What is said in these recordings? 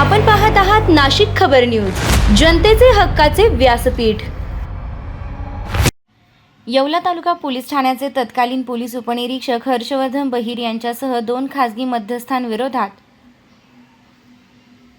आपण पाहत आहात नाशिक खबर न्यूज, जनतेचे हक्काचे व्यासपीठ। येवला तालुका पोलीस ठाण्याचे तत्कालीन पोलीस उपनिरीक्षक हर्षवर्धन बहिर यांच्यासह 2 खासगी मध्यस्थांविरोधात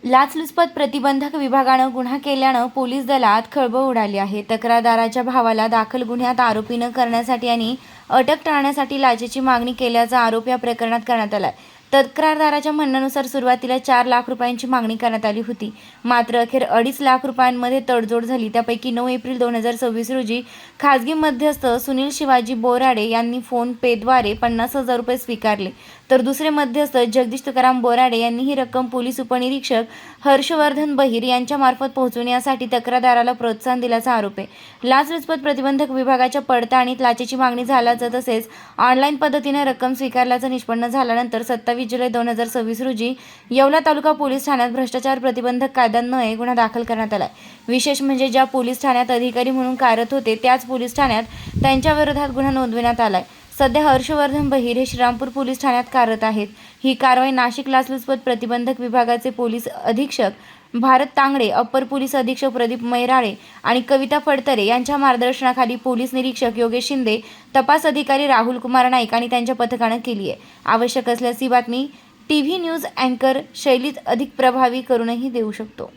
लाचलुचपत प्रतिबंधक विभागानं गुन्हा केल्यानं पोलीस दलात खळबळ उडाली आहे। तक्रारदाराच्या भावाला दाखल गुन्ह्यात आरोपी न करण्यासाठी आणि अटक टाळण्यासाठी लाचेची मागणी केल्याचा आरोप या प्रकरणात करण्यात आला आहे। तक्रारदाराच्या म्हणण्यानुसार सुरुवातीला 4 लाख रुपयांची मागणी करण्यात आली होती, मात्र अखेर 2.5 लाख रुपयांमध्ये तडजोड झाली। त्यापैकी 9 एप्रिल 2026 रोजी खासगी मध्यस्थ सुनील शिवाजी बोराडे यांनी फोन पेद्वारे 50,000 रुपये स्वीकारले, तर दुसरे मध्यस्थ जगदीश तुकाराम बोराडे यांनी ही रक्कम पोलीस उपनिरीक्षक हर्षवर्धन बहिर यांच्यामार्फत पोहोचवण्यासाठी तक्रारदाराला प्रोत्साहन दिल्याचा आरोप आहे। लाचलुचपत प्रतिबंधक विभागाच्या पडताळणीत लाचेची मागणी झाल्याचं तसेच ऑनलाईन पद्धतीने रक्कम स्वीकारल्याचं निष्पन्न झाल्यानंतर 27 जुलै 2026 रोजी येवला तालुका पोलीस ठाण्यात भ्रष्टाचार प्रतिबंधक कायद्यान्वये गुन्हा दाखल करण्यात आला। विशेष म्हणजे ज्या पोलीस ठाण्यात अधिकारी म्हणून कार्यरत होते त्याच पोलीस ठाण्यात त्यांच्या विरोधात गुन्हा नोंदविण्यात आलाय। सध्या हर्षवर्धन बहिर हे श्रीरामपूर पोलीस ठाण्यात कार्यरत आहेत। ही कारवाई नाशिक लाचलुचपत प्रतिबंधक विभागाचे पोलीस अधीक्षक भारत तांगडे, अप्पर पोलीस अधीक्षक प्रदीप मैराळे आणि कविता फडतरे यांच्या मार्गदर्शनाखाली पोलीस निरीक्षक योगेश शिंदे, तपास अधिकारी राहुल कुमार नाईक आणि त्यांच्या पथकानं केली आहे। आवश्यक असल्यास ही बातमी टीव्ही न्यूज अँकर शैलीत अधिक प्रभावी करूनही देऊ शकतो।